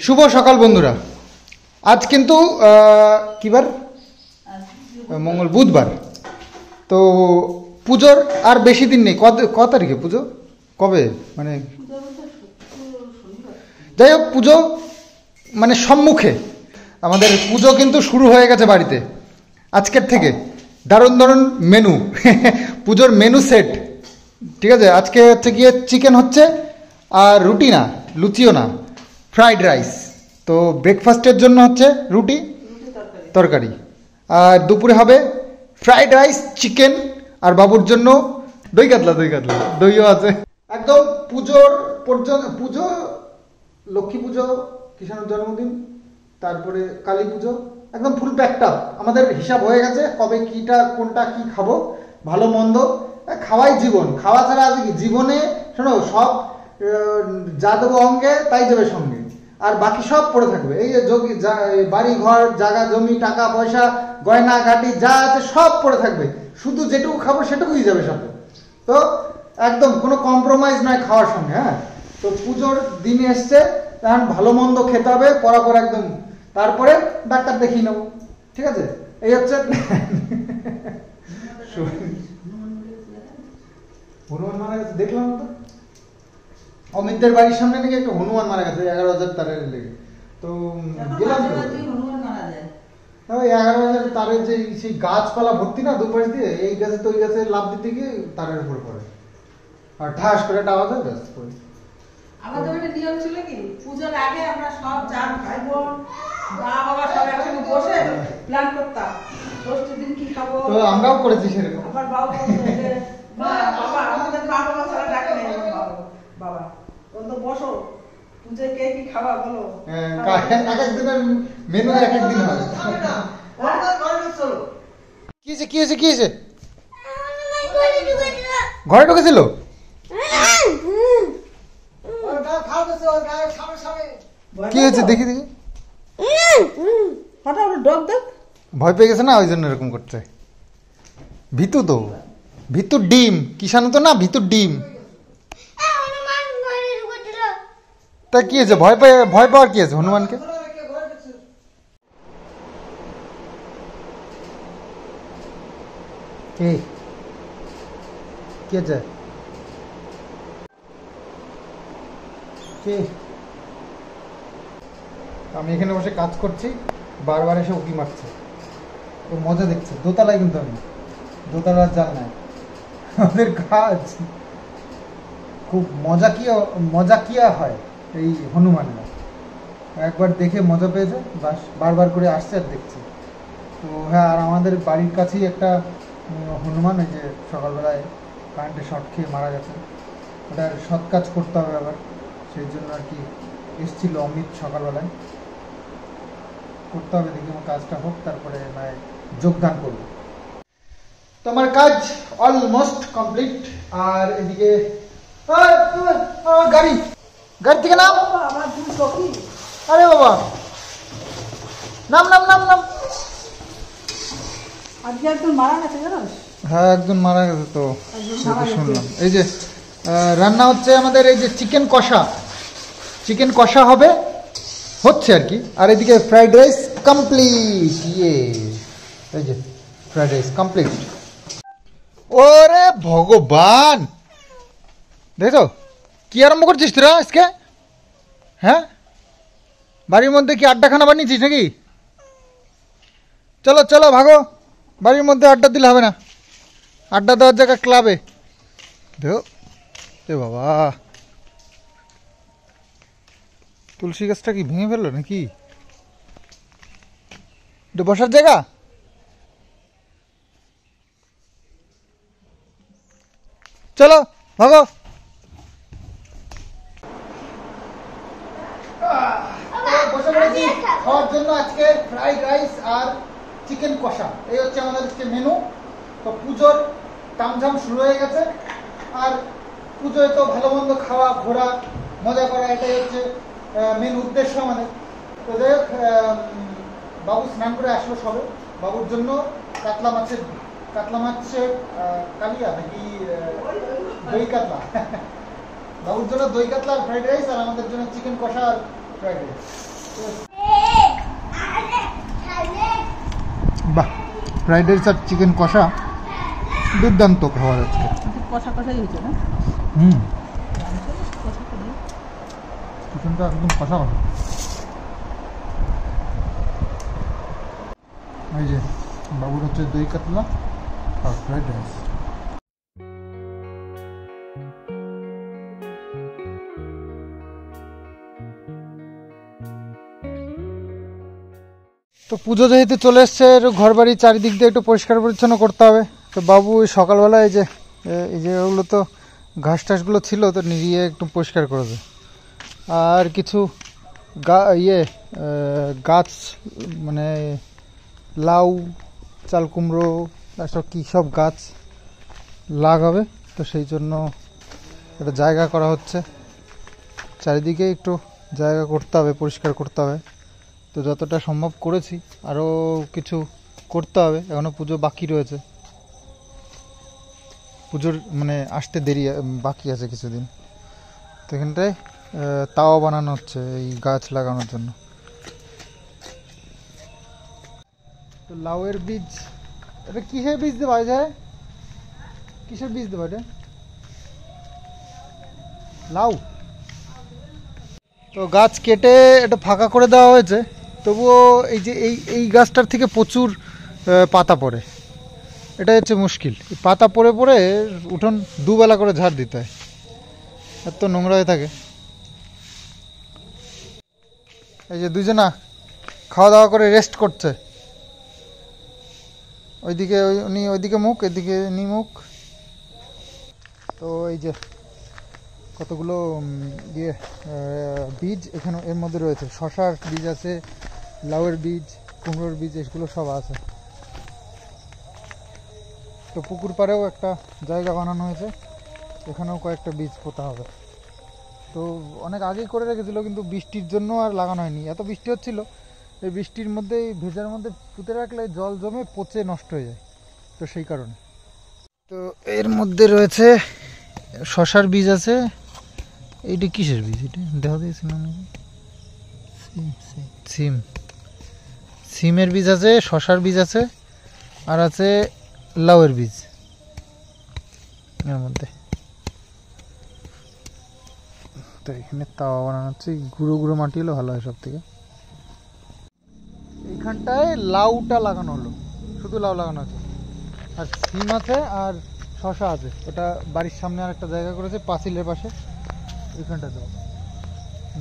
শুভ সকাল বন্ধুরা। আজ কিন্তু কি বার? মঙ্গল, বুধবার। তো পুজোর আর বেশি দিন নেই। ক তারিখে পুজো? কবে মানে? যাই হোক, পুজো মানে সম্মুখে আমাদের পুজো কিন্তু শুরু হয়ে গেছে বাড়িতে আজকের থেকে। দারুণ দারুণ মেনু পুজোর মেনু সেট। ঠিক আছে, আজকে হচ্ছে গিয়ে চিকেন হচ্ছে, আর রুটি না, লুচিও না, ফ্রাইড রাইস। তো ব্রেকফাস্টের জন্য হচ্ছে রুটি তরকারি, আর দুপুরে হবে ফ্রাইড রাইস চিকেন, আর বাবুর জন্য দই কাতলা। দইও আছে একদম পুজোর পর্যন্ত। পুজো, লক্ষ্মী পুজো, কিষাণের জন্মদিন, তারপরে কালী পুজো, একদম ফুল প্যাকটা আমাদের হিসাব হয়ে গেছে। কবে কিটা কোনটা কি খাবো, ভালো মন্দ খাওয়াই জীবন। খাওয়া ছাড়া আছে কি জীবনে? শোনো, সব যা দেবো অঙ্গে তাই যাবে সঙ্গে, আর বাকি সব পড়ে থাকবে। এই যে বাড়ি ঘর জায়গা জমি টাকা পয়সা গয়না গাটি যা আছে সব পড়ে থাকবে, শুধু যেটুকু খাবো সেটুকুই যাবে সাথে। তো একদম কোনো কম্প্রোমাইজ নয় খাওয়ার সঙ্গে। হ্যাঁ, তো পুজোর দিন এসছে, এখন ভালো মন্দ খেতে হবে পরাপর একদম, তারপরে ডাক্তার দেখিয়ে নেবো। ঠিক আছে, এই হচ্ছে হনুমান মারা গেছে দেখলাম তো, অমিতদের বাড়ির সামনে নাকি একটা হনুমান মারা গেছে 11,000 তারের লেগে। তো গেলাম তো, 11,000 তারের যে সেই গাছপালা ভর্তি না দুপাশ দিয়ে, এই গাছে তো ওই গাছে লাভ দিতে গিয়ে তারের উপর পড়ে, আর ঠাস করে একটা আওয়াজ হয়, ব্যাস পড়ে। আমাদের একটা নিয়ম ছিল কি, পূজার আগে আমরা সব চার ভাই বোন মা বাবা সব একসঙ্গে বসে প্ল্যান করতাম ষষ্ঠীর দিন কি খাবো। তো আমরাও করেছি সেরকম। আমার বাবা মা বাবা, আমাদের মা বাবা ছাড়া ডাকে নেই। বাবা বলতো বসো, পূজায় কে কি খাবা বলো। এক এক দিনের মেনু এক এক দিন হয়। কি হয়েছে? ঘরে ঢুকেছিল? কি হয়েছে দেখি ভয় পেয়ে গেছে না, ওই জন্য এরকম করছে। ভিতু ডিম, কিষাণু তো না, ভিতু ডিম। তা কি হয়েছে? ভয় পাওয়ার কি আছে হনুমানকে? কি আছে? আমি এখানে বসে কাজ করছি, বারবার এসে উঁকি মারছে, ও মজা দেখছে। দোতলায় কিন্তু আমি, দোতলার জাল নাই আমাদের কাজ। খুব মজা কিয়া হয় এই হনুমানরা। একবার দেখে মজা পেয়েছে, বাস বারবার করে আসছে আর দেখছে। তো হ্যাঁ, আর আমাদের বাড়ির কাছেই একটা হনুমান, ওই যে সকালবেলায় কারেন্টে শর্ট খেয়ে মারা গেছে, ওটার সৎ কাজ করতে হবে আবার, সেই জন্য আর কি এসেছিল অমিত সকালবেলায়। করতে হবে, দেখি আমার কাজটা হোক, তারপরে নয় যোগদান করব। তো আমার কাজ অলমোস্ট কমপ্লিট। আর এদিকে গাড়ি থেকে নাম। আরে বাবা, নাম। হ্যাঁ, একজন মারা গেছে তো, শুনলাম। এই যে রান্না হচ্ছে আমাদের, এই যে চিকেন কষা হচ্ছে আর কি। আর এদিকে ফ্রাইড রাইস কমপ্লিট। এই যে ফ্রাইড রাইস কমপ্লিট। ওরে ভগবান, দেখো কি আরম্ভ করছিস তোরা আজকে? হ্যাঁ, বাড়ির মধ্যে কি আড্ডাখানা বানিয়েছিস নাকি? চলো ভাগো, বাড়ির মধ্যে আড্ডা দিলে হবে না, আড্ডা দেওয়ার জায়গা ক্লাবে। দেখো বাবা, তুলসী গাছটা কি ভেঙে ফেললো নাকি? এটা বসার জায়গা? চলো ভাগো। খাওয়ার জন্য আজকে ফ্রাইড রাইস আর চিকেন কষা, এই হচ্ছে আমাদের আজকে মেনু। তো পুজোর তামঝাম শুরু হয়ে গেছে, আর পুজোয় তো ভালো মন্দ খাওয়া ঘোরা মজা করা, এটাই হচ্ছে মেন উদ্দেশ্য আমাদের। তো যাই হোক, বাবু স্নান করে আসলো সবে, বাবুর জন্য কাতলা মাছের কালিয়া নাকি দই কাতলা বাবুর জন্য দই কাতলা আর ফ্রাইড রাইস, আর আমাদের জন্য চিকেন কষা আর বাহ, ফ্রাইড রাইস আর চিকেন কষা দুর্দান্ত খাবার আজকে। কষা কষাই হয়েছে না? চিকেনটা একদম কষা কষা। এই যে বাবুর হচ্ছে দই কাতলা আর ফ্রাইড রাইস। তো পুজো যেহেতু চলে এসছে, ঘর বাড়ি চারিদিক দিয়ে একটু পরিষ্কার পরিচ্ছন্ন করতে হবে। তো বাবু ওই সকালবেলা এই যে ওগুলো তো ঘাস টাসগুলো ছিল, তো নিয়ে একটু পরিষ্কার করেছে। আর কিছু গাছ মানে লাউ, চাল কুমড়ো, তারপর কী সব গাছ লাগাবে, তো সেই জন্য একটা জায়গা করা হচ্ছে। চারিদিকে একটু জায়গা করতে হবে, পরিষ্কার করতে হবে। তো যতটা সম্ভব করেছি, আরও কিছু করতে হবে, এখনও পুজো বাকি রয়েছে। পুজোর মানে আসতে দেরি বাকি আছে কিছুদিন। তো এখানটায় তাওয়া বানানো হচ্ছে এই গাছ লাগানোর জন্য। তো লাউয়ের বীজ, এটা কিসের বীজ দেওয়া যায়? কিসের বীজ দেওয়া এটা? লাউ। তো গাছ কেটে এটা ফাঁকা করে দেওয়া হয়েছে, তবুও এই যে এই গাছটার থেকে প্রচুর পাতা পড়ে, এটাই হচ্ছে মুশকিল। পাতা পড়ে পড়ে উঠোন দুবেলা করে ঝাড় দিতে হয়, এত নোংরা হয়ে থাকে। এই যে দুজনা খাওয়া দাওয়া করে রেস্ট করছে, ওইদিকে উনি ওইদিকে মুখ, এদিকে ইনি মুখ। তো এই যে কতগুলো বীজ এখানে এর মধ্যে রয়েছে, শশার বীজ আছে, লাউয়ের বীজ, কুমড়োর বীজ, এগুলো সব আছে। তো পুকুর পাড়েও একটা জায়গা বানানো হয়েছে, এখানেও কয়েকটা বীজ পোতা হবে। তো অনেক আগেই করে রেখেছিল, কিন্তু বৃষ্টির জন্য আর লাগানো হয়নি। এত বৃষ্টি হচ্ছিল, এই বৃষ্টির মধ্যে এই ভেজার মধ্যে পুঁতে রাখলে জল জমে পচে নষ্ট হয়ে যায়, তো সেই কারণে। তো এর মধ্যে রয়েছে শশার বীজ আছে। এইটা কিসের বীজ? এটা দেখা দিয়েছিল সিম, সিমের বীজ আছে, শশার বীজ আছে, আর আছে লাউয়ের বীজ এর মধ্যে। তো এখানে তাওয়া বানানো হচ্ছে, গুঁড়ো গুঁড়ো মাটি হলে ভালো হয় সব থেকে। এইখানটায় লাউটা লাগানো হলো, শুধু লাউ লাগানো আছে, আর সিম আছে আর শশা আছে। ওটা বাড়ির সামনে আর একটা জায়গা করেছে পাঁচিলের পাশে, ওইখানটা দেওয়া।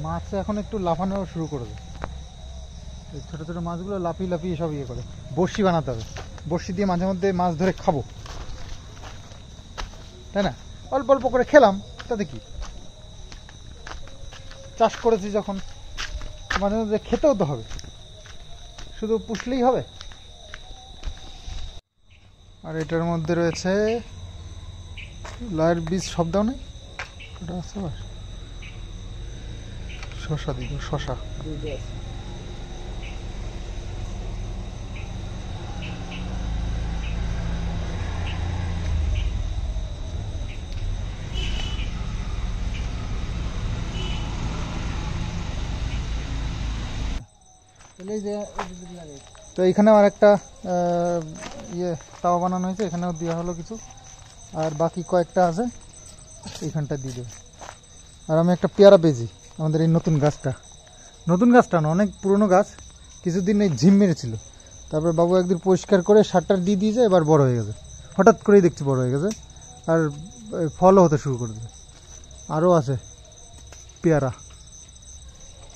মাছ এখন একটু লাফানো শুরু করবে, এই ছোটো ছোটো মাছগুলো লাফিয়ে লাফিয়ে সব ইয়ে করে। বড়শি বানাতে হবে, বড়শি দিয়ে মাঝে মধ্যে মাছ ধরে খাবো, তাই না? অল্প অল্প করে খেলাম, তাতে কি, চাষ করেছি যখন মাঝে মধ্যে খেতেও তো হবে, শুধু পুষলেই হবে। আর এটার মধ্যে রয়েছে লাউয়ের বীজ, সব দাও নেই, ওটা আছে। আবার শশা দিব, শশা তো এইখানে আর একটা তাওয়া বানানো হয়েছে, এখানেও দেওয়া হলো কিছু, আর বাকি কয়েকটা আছে এইখানটা দিয়ে দেবে। আর আমি একটা পেয়ারা পেয়েছি, আমাদের এই নতুন গাছটা না, অনেক পুরনো গাছ, কিছুদিন এই ঝিম মেরেছিল, তারপর বাবু একদিন পরিষ্কার করে সারটার দিয়ে দিয়েছে, এবার বড় হয়ে গেছে, হঠাৎ করেই দেখছি বড় হয়ে গেছে, আর ফলও হতে শুরু করে দিয়েছে। আরও আছে পেয়ারা,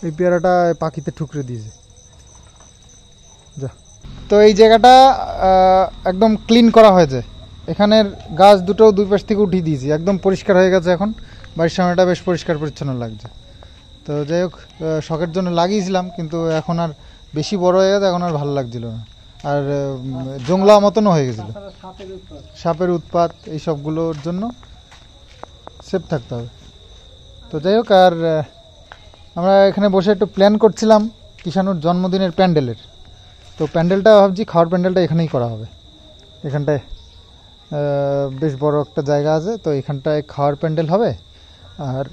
এই পেয়ারাটা পাখিতে ঠুকরে দিয়েছে। যা, তো এই জায়গাটা একদম ক্লিন করা হয়েছে, এখানের গাছ দুটো দুই পাশ থেকে উঠিয়ে দিয়েছি, একদম পরিষ্কার হয়ে গেছে। এখন বাড়ির সামনেটা বেশ পরিষ্কার পরিচ্ছন্ন লাগছে। তো যাই হোক, শখের জন্য লাগিয়েছিলাম, কিন্তু এখন আর বেশি বড় হয়ে গেছে, এখন আর ভালো লাগছিল না, আর জংলা মতনও হয়ে গেছিলো। সাপের উৎপাত এই সবগুলোর জন্য সেফ থাকতে হবে। তো যাই হোক, আর আমরা এখানে বসে একটু প্ল্যান করছিলাম কিষাণুর জন্মদিনের প্যান্ডেলের। তো প্যান্ডেলটা ভাবছি খাওয়ার প্যান্ডেলটা এখানেই করা হবে, এখানটায় বেশ বড় একটা জায়গা আছে, তো এখানটায় খাওয়ার প্যান্ডেল হবে। আর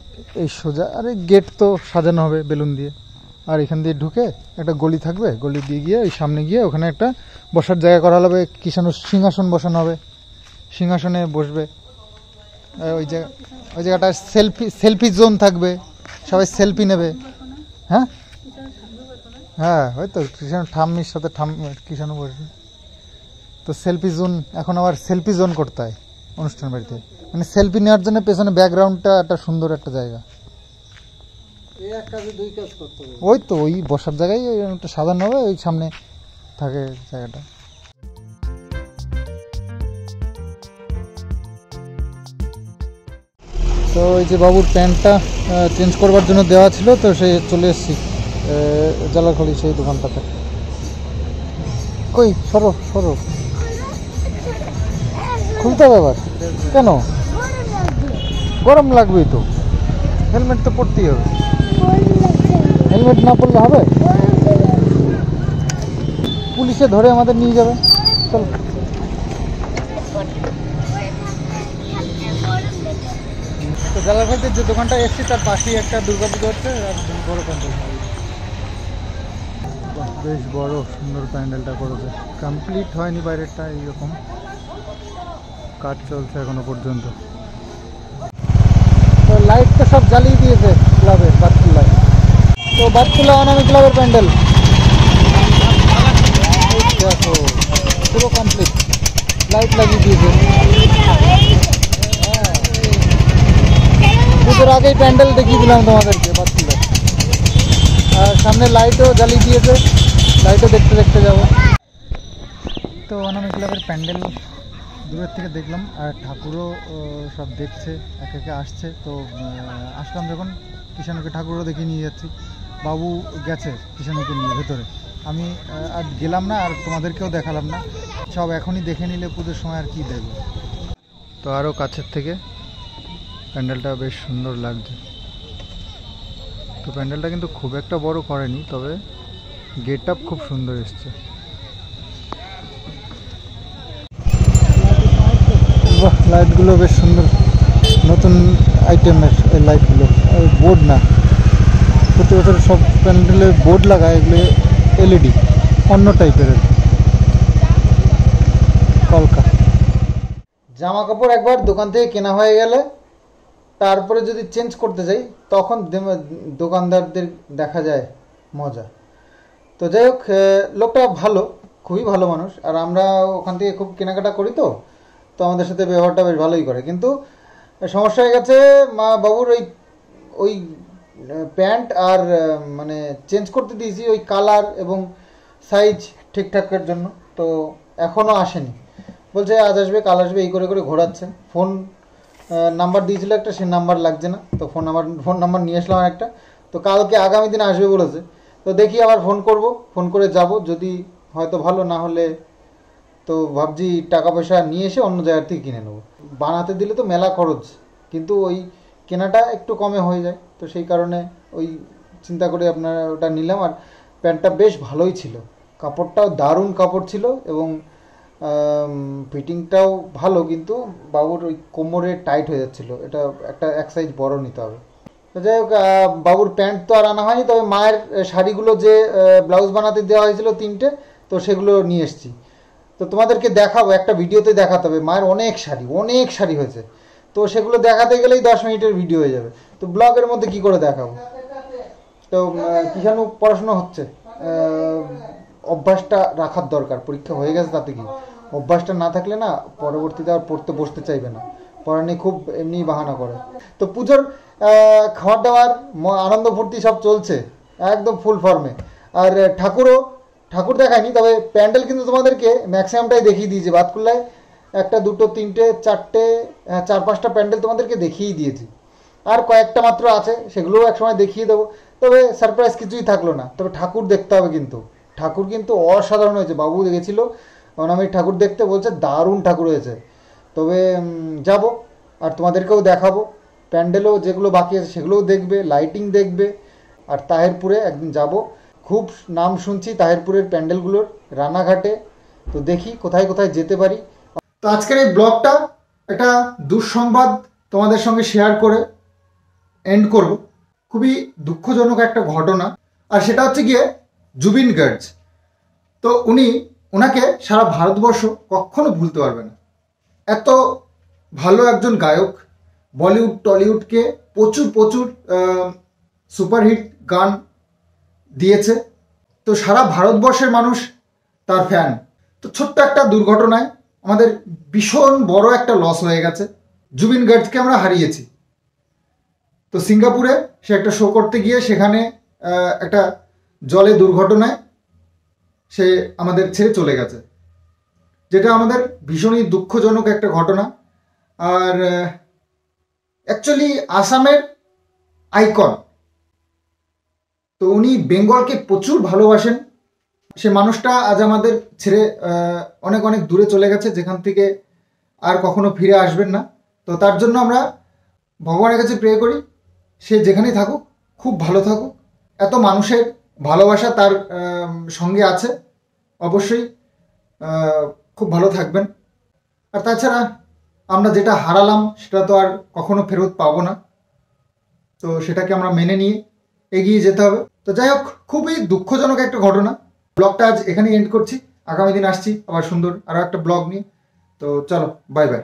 এই সোজা, আর এই গেট তো সাজানো হবে বেলুন দিয়ে, আর এখান দিয়ে ঢুকে একটা গলি থাকবে, গলি দিয়ে গিয়ে ওই সামনে গিয়ে ওখানে একটা বসার জায়গা করা হবে, কিষাণু সিংহাসন বসানো হবে, সিংহাসনে বসবে। ওই জায়গাটা সেলফি জোন থাকবে, সবাই সেলফি নেবে। হ্যাঁ হ্যাঁ, ওই তো ঠাম্মির সাথে কিষাণু বসবে। তো সেলফি জোন, এখন আবার সেলফি জোন করতে হয় অনুষ্ঠান বাড়িতে, মানে সেলফি নেওয়ার জন্য পেছনে ব্যাকগ্রাউন্ডটা একটা সুন্দর একটা জায়গা। ওই তো ওই বসার জায়গায় একটা সাজানো হবে, ওই সামনে থাকে জায়গাটা। তো ওই যে বাবুর প্যান্টটা চেঞ্জ করবার জন্য দেওয়া ছিল, তো সে চলে এসেছি জালালখালি সেই দোকানটাতে। কই সরো সরো, খুলতে হবে আবার কেন? গরম লাগবেই তো, হেলমেট তো পরতেই হবে। হেলমেট না পরলে হবে? পুলিশে ধরে আমাদের নিয়ে যাবে। চল। তো জালালখালিতে যে দোকানটা এসেছি তার পাশেই একটা দুর্গাপুজো হচ্ছে, বড় প্যান্ডেল, বেশ বড় সুন্দর প্যান্ডেলটা করেছে। কমপ্লিট হয়নি বাইরেরটা, এইরকম কাজ চলছে এখনো পর্যন্ত। তো লাইট তো সব জ্বালিয়ে দিয়েছে ক্লাবের, বাতকুল্লায়। তো বাতকুল্লা অনামি ক্লাবের প্যান্ডেল দেখো পুরো কমপ্লিট, লাইট লাগিয়ে দিয়েছে। পুজোর আগেই প্যান্ডেল দেখিয়ে দিলাম তোমাদেরকে বাতকুল্লায়, আর সামনে লাইটও জ্বালিয়ে দিয়েছে, লাইটও দেখতে দেখতে যাবো। তো অনামি ক্লাবের প্যান্ডেল দূরের থেকে দেখলাম, আর ঠাকুরও সব দেখছে, একে একে আসছে। তো আসলাম যখন, কিষাণুকে ঠাকুরও দেখিয়ে নিয়ে যাচ্ছি। বাবু গেছে কিষাণুকে নিয়ে ভেতরে, আমি আর গেলাম না, আর তোমাদেরকেও দেখালাম না। সব এখনই দেখে নিলে পুজোর সময় আর কি দেখবো। তো আরও কাছের থেকে প্যান্ডেলটা বেশ সুন্দর লাগছে। তো প্যান্ডেলটা কিন্তু খুব একটা বড় করেনি, তবে গেট আপ খুব সুন্দর এসছে। বাহ, লাইটগুলো বেশ সুন্দর, নতুন আইটেমের এই লাইটগুলো, বোর্ড না। প্রতি বছর সব প্যান্ডেলে বোর্ড লাগায়, এগুলো এলইডি, অন্য টাইপের। কলকা জামা কাপড় একবার দোকান থেকে কেনা হয়ে গেলে তারপরে যদি চেঞ্জ করতে যাই, তখন দোকানদারদের দেখা যায় মজা। তো যাই হোক, লোকটা ভালো, খুবই ভালো মানুষ, আর আমরা ওখান থেকে খুব কেনাকাটা করি, তো আমাদের সাথে ব্যবহারটা বেশ ভালোই করে। কিন্তু সমস্যা হয়ে গেছে, মা বাবুর ওই প্যান্ট আর মানে চেঞ্জ করতে দিয়েছি, ওই কালার এবং সাইজ ঠিকঠাকের জন্য। তো এখনও আসেনি, বলছে আজ আসবে কাল আসবে, এই করে করে ঘোরাচ্ছে। ফোন নাম্বার দিয়েছিল একটা, সে নাম্বার লাগছে না, তো ফোন নাম্বার নিয়ে আসলাম একটা। তো কালকে আগামী দিনে আসবে বলেছে। তো দেখি আবার ফোন করব, ফোন করে যাব, যদি হয়তো ভালো, না হলে তো ভাবছি টাকা পয়সা নিয়ে এসে অন্য জায়গা থেকে কিনে নেবো। বানাতে দিলে তো মেলা খরচ, কিন্তু ওই কেনাটা একটু কমে হয়ে যায়, তো সেই কারণে ওই চিন্তা করে আপনার ওটা নিলাম। আর প্যান্টটা বেশ ভালোই ছিল, কাপড়টাও দারুণ কাপড় ছিল, এবং ফিটিংটাও ভালো, কিন্তু বাবুর ওই কোমরে টাইট হয়ে যাচ্ছিলো, এটা এক সাইজ বড় নিতে হবে। তো যাই হোক, বাবুর প্যান্ট তো আর আনা হয়নি, তবে মায়ের শাড়িগুলো যে ব্লাউজ বানাতে দেওয়া হয়েছিল 3টে, তো সেগুলো নিয়ে এসেছি। তো তোমাদেরকে দেখাবো, একটা ভিডিওতে দেখাতে হবে। মায়ের অনেক শাড়ি হয়েছে, তো সেগুলো দেখাতে গেলেই 10 মিনিটের ভিডিও হয়ে যাবে, তো ব্লগের মধ্যে কি করে দেখাবো। তো কিষাণু পড়াশোনা হচ্ছে, অভ্যাসটা রাখার দরকার, পরীক্ষা হয়ে গেছে তাতে কি, অভ্যাসটা না থাকলে না পরবর্তীতে আর পড়তে বসতে চাইবে না, পড়া নিয়ে খুব এমনি বাহানা করে। তো পুজোর খাওয়ার দাওয়ার আনন্দ ফুর্তি সব চলছে একদম ফুল ফর্মে। আর ঠাকুর দেখায়নি, তবে প্যান্ডেল কিন্তু তোমাদেরকে ম্যাক্সিমামটাই দেখিয়ে দিয়েছে। বাতকুল্লায় 1, 2, 3, 4, 4-5টা প্যান্ডেল তোমাদেরকে দেখিয়েই দিয়েছি, আর কয়েকটা মাত্র আছে, সেগুলোও একসময় দেখিয়ে দেবো। তবে সারপ্রাইজ কিছুই থাকলো না। তবে ঠাকুর দেখতে হবে, কিন্তু ঠাকুর কিন্তু অসাধারণ হয়েছে। বাবু দেখেছিল অনামির ঠাকুর দেখতে, বলছে দারুণ ঠাকুর হয়েছে। তবে যাব, আর তোমাদেরকেও দেখাবো। প্যান্ডেলও যেগুলো বাকি আছে সেগুলোও দেখবে, লাইটিং দেখবে। আর তাহেরপুরে একদিন যাব, খুব নাম শুনছি তাহেরপুরের প্যান্ডেলগুলোর, রানাঘাটে। তো দেখি কোথায় কোথায় যেতে পারি। তো আজকের এই ব্লগটা একটা দুঃসংবাদ তোমাদের সঙ্গে শেয়ার করে এন্ড করব। খুবই দুঃখজনক একটা ঘটনা। আর সেটা হচ্ছে গিয়ে জুবিন গার্গ। তো ওনাকে সারা ভারতবর্ষ কখনো ভুলতে পারবে না। এত ভালো একজন গায়ক, বলিউড টলিউডকে প্রচুর প্রচুর সুপারহিট গান দিয়েছে। তো সারা ভারতবর্ষের মানুষ তার ফ্যান। তো ছোট্ট একটা দুর্ঘটনায় আমাদের ভীষণ বড় একটা লস হয়ে গেছে। জুবিন গার্গকে আমরা হারিয়েছি। তো সিঙ্গাপুরে সে একটা শো করতে গিয়ে সেখানে একটা জলে দুর্ঘটনায় সে আমাদের ছেড়ে চলে গেছে, যেটা আমাদের ভীষণই দুঃখজনক একটা ঘটনা। আর অ্যাকচুয়ালি আসামের আইকন। তো উনি বেঙ্গলকে প্রচুর ভালোবাসেন। সে মানুষটা আজ আমাদের ছেড়ে অনেক অনেক দূরে চলে গেছে, যেখান থেকে আর কখনো ফিরে আসবেন না। তো তার জন্য আমরা ভগবানের কাছে প্রে করি সে যেখানেই থাকুক খুব ভালো থাকুক। এত মানুষের ভালোবাসা তার সঙ্গে আছে, অবশ্যই খুব ভালো থাকবেন। আর তাছাড়া আমরা যেটা হারালাম সেটা তো আর কখনো ফেরত পাবো না। তো সেটাকে আমরা মেনে নিয়ে এগিয়ে যেতে হবে। তো যাই হোক, খুবই দুঃখজনক একটা ঘটনা। ব্লগটা আজ এখানেই এন্ড করছি। আগামী দিন আসছি আবার সুন্দর আরও একটা ব্লগ নিয়ে। তো চলো, বাই বাই।